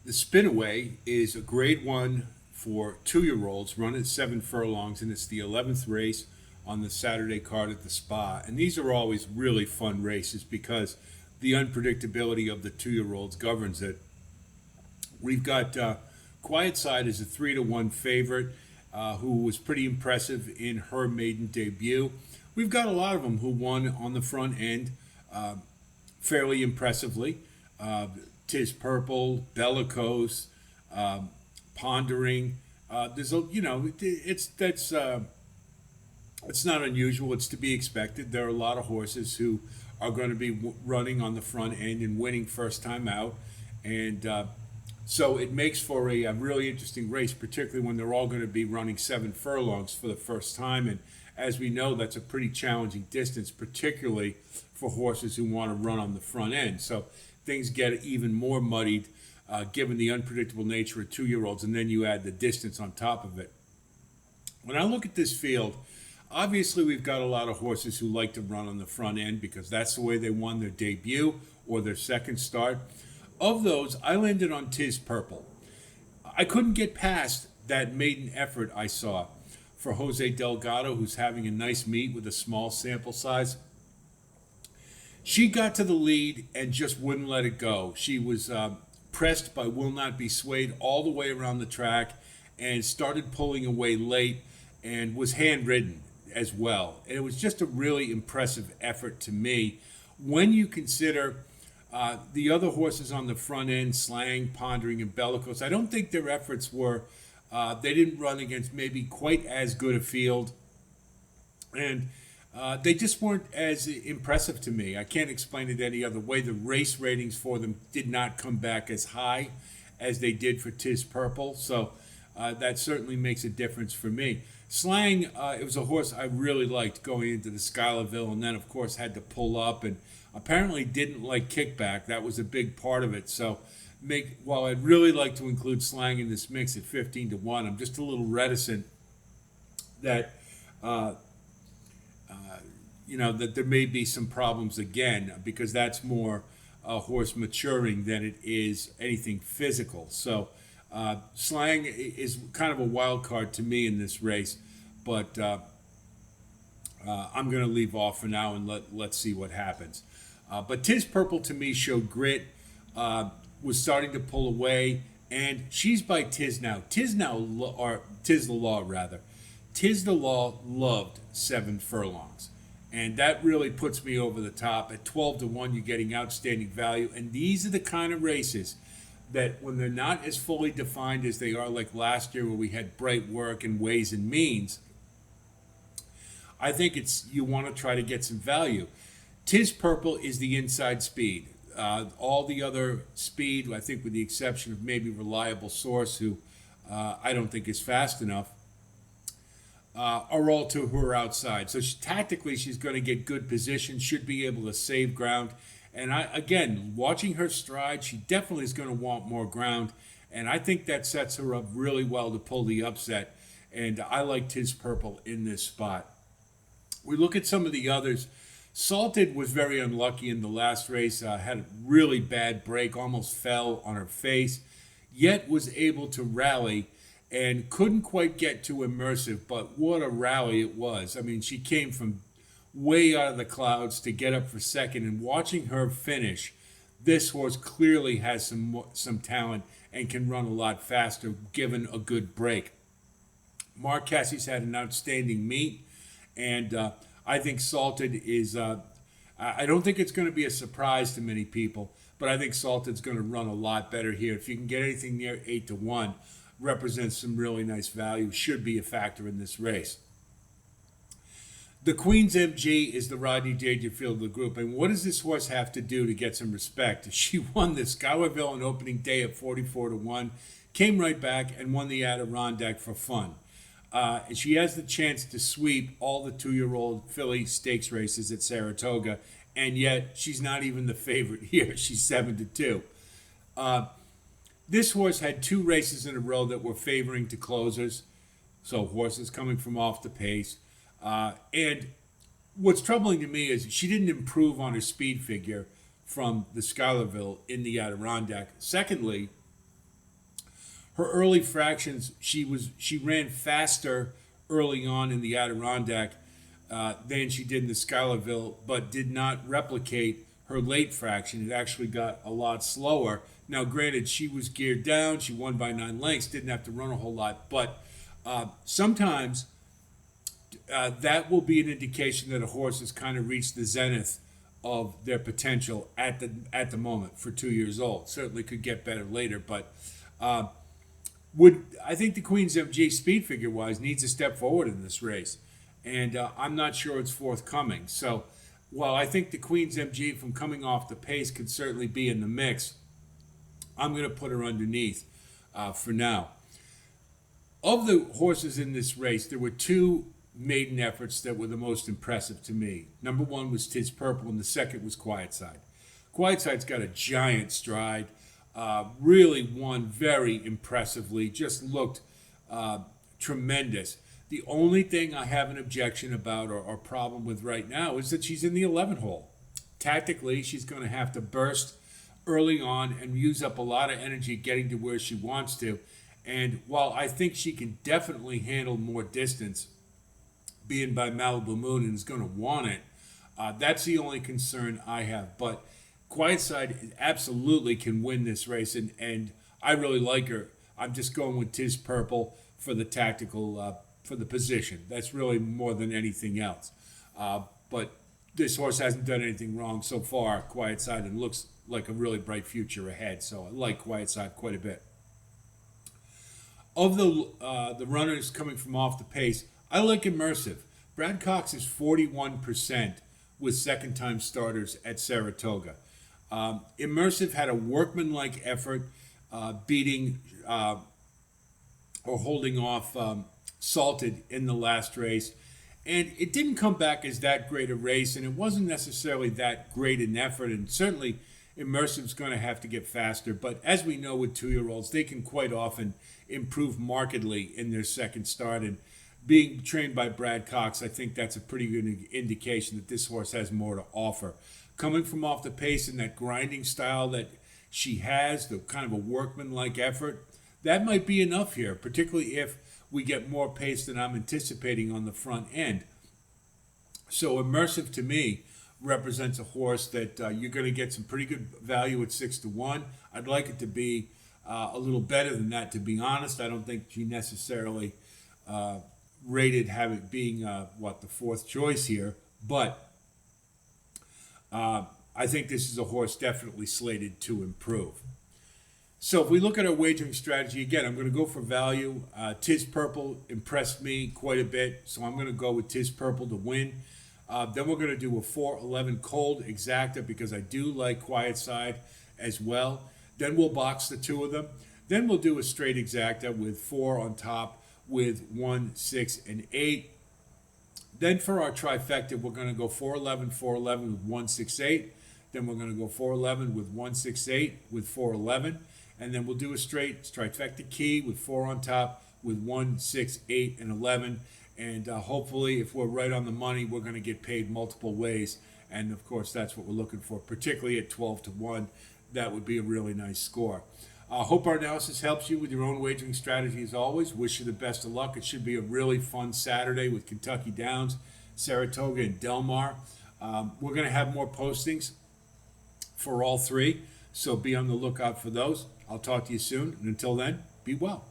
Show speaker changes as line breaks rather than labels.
The Spinaway is a grade one for 2-year-olds, run at 7 furlongs, and it's the 11th race on the Saturday card at the Spa. And these are always really fun races because the unpredictability of the 2-year-olds governs it. We've got Quiet Side as a 3-1 favorite, who was pretty impressive in her maiden debut. We've got a lot of them who won on the front end fairly impressively. Tis Purple, Bellicose, Pondering. There's a it's not unusual. It's to be expected. There are a lot of horses who are going to be running on the front end and winning first time out, and so it makes for a really interesting race, particularly when they're all going to be running 7 furlongs for the first time. And as we know, that's a pretty challenging distance, particularly for horses who want to run on the front end. So things get even more muddied given the unpredictable nature of 2-year-olds, and then you add the distance on top of it. When I look at this field, obviously we've got a lot of horses who like to run on the front end because that's the way they won their debut or their second start. Of those, I landed on Tis Purple. I couldn't get past that maiden effort I saw for Jose Delgado, who's having a nice meet with a small sample size. She got to the lead and just wouldn't let it go. She was pressed by Will Not Be Swayed all the way around the track and started pulling away late and was handridden as well. And it was just a really impressive effort to me when you consider the other horses on the front end, Slang, Pondering, and Bellicose. I don't think their efforts were, they didn't run against maybe quite as good a field. And they just weren't as impressive to me. I can't explain it any other way. The race ratings for them did not come back as high as they did for Tis Purple. So that certainly makes a difference for me. Slang, it was a horse I really liked going into the Schuylerville, and then, of course, had to pull up and apparently didn't like kickback. That was a big part of it. So while I'd really like to include Slang in this mix at 15-1, I'm just a little reticent that that there may be some problems again, because that's more a horse maturing than it is anything physical. So Slang is kind of a wild card to me in this race, but I'm going to leave off for now and let's see what happens. But Tis Purple to me showed grit, was starting to pull away, and she's by Tis Now. Tis the Law rather. Tis the Law loved 7 furlongs. And that really puts me over the top. At 12-1, you're getting outstanding value. And these are the kind of races that when they're not as fully defined as they are like last year where we had Bright Work and Ways and Means, I think you want to try to get some value. Tis Purple is the inside speed. All the other speed, I think with the exception of maybe Reliable Source, who I don't think is fast enough, are all to her outside. So tactically, she's going to get good position, should be able to save ground. And again, watching her stride, she definitely is going to want more ground. And I think that sets her up really well to pull the upset. And I like Tis Purple in this spot. We look at some of the others. Salted was very unlucky in the last race, had a really bad break, almost fell on her face, yet was able to rally and couldn't quite get to Immersive, but what a rally it was. I mean, she came from way out of the clouds to get up for second, and watching her finish, this horse clearly has some talent and can run a lot faster given a good break. Mark Cassie's had an outstanding meet, and I think Salted is, I don't think it's going to be a surprise to many people, but I think Salted's going to run a lot better here. If you can get anything near 8-1, represents some really nice value, should be a factor in this race. The Queen's MG is the Rodney Dangerfield of the group. And what does this horse have to do to get some respect? She won the Schuylerville on opening day at 44-1, came right back and won the Adirondack for fun. And she has the chance to sweep all the 2-year-old filly stakes races at Saratoga, and yet she's not even the favorite here. She's 7-2. This horse had 2 races in a row that were favoring to closers, so horses coming from off the pace. And what's troubling to me is she didn't improve on her speed figure from the Schuylerville in the Adirondack. Secondly, her early fractions, she ran faster early on in the Adirondack than she did in the Schuylerville, but did not replicate her late fraction. It actually got a lot slower. Now, granted, she was geared down. She won by 9 lengths, didn't have to run a whole lot. But sometimes that will be an indication that a horse has kind of reached the zenith of their potential at the moment for 2 years old. Certainly could get better later, but I think the Queen's MG speed figure wise needs a step forward in this race, and I'm not sure it's forthcoming. So while I think the Queen's MG from coming off the pace could certainly be in the mix, I'm going to put her underneath for now. Of the horses in this race, there were 2 maiden efforts that were the most impressive to me. Number 1 was Tiz Purple, and the second was Quiet Side. Quiet Side's got a giant stride, really won very impressively, just looked tremendous. The only thing I have an objection about or problem with right now is that she's in the 11 hole. Tactically, she's going to have to burst early on and use up a lot of energy getting to where she wants to. And while I think she can definitely handle more distance, being by Malibu Moon and is going to want it, that's the only concern I have. But Quiet Side absolutely can win this race, and I really like her. I'm just going with Tiz Purple for the tactical, for the position. That's really more than anything else. But this horse hasn't done anything wrong so far, Quiet Side, and looks like a really bright future ahead. So I like Quiet Side quite a bit. Of the runners coming from off the pace, I like Immersive. Brad Cox is 41% with second-time starters at Saratoga. Immersive had a workmanlike effort beating or holding off Salted in the last race. And it didn't come back as that great a race, and it wasn't necessarily that great an effort, and certainly Immersive's going to have to get faster. But as we know with 2-year-olds, they can quite often improve markedly in their second start. And being trained by Brad Cox, I think that's a pretty good indication that this horse has more to offer. Coming from off the pace in that grinding style that she has, the kind of a workmanlike effort, that might be enough here, particularly if we get more pace than I'm anticipating on the front end. So Immersive, to me, represents a horse that you're going to get some pretty good value at 6-1. I'd like it to be a little better than that, to be honest. I don't think she necessarily rated being the 4th choice here, but I think this is a horse definitely slated to improve. So if we look at our wagering strategy, again, I'm going to go for value. Tiz Purple impressed me quite a bit, so I'm going to go with Tiz Purple to win. Then we're going to do a 4-11 cold exacta because I do like Quiet Side as well. Then we'll box the 2 of them. Then we'll do a straight exacta with 4 on top with 1, 6, and 8. Then for our trifecta, we're going to go 4-11, 4-11 with 1, 6, 8. Then we're going to go 4-11 with 1, 6, 8 with 4-11. And then we'll do a straight trifecta key with 4 on top with 1, 6, 8, and 11. And hopefully, if we're right on the money, we're going to get paid multiple ways. And of course, that's what we're looking for, particularly at 12-1. That would be a really nice score. Hope our analysis helps you with your own wagering strategy as always. Wish you the best of luck. It should be a really fun Saturday with Kentucky Downs, Saratoga, and Del Mar. We're going to have more postings for all 3, so be on the lookout for those. I'll talk to you soon, and until then, be well.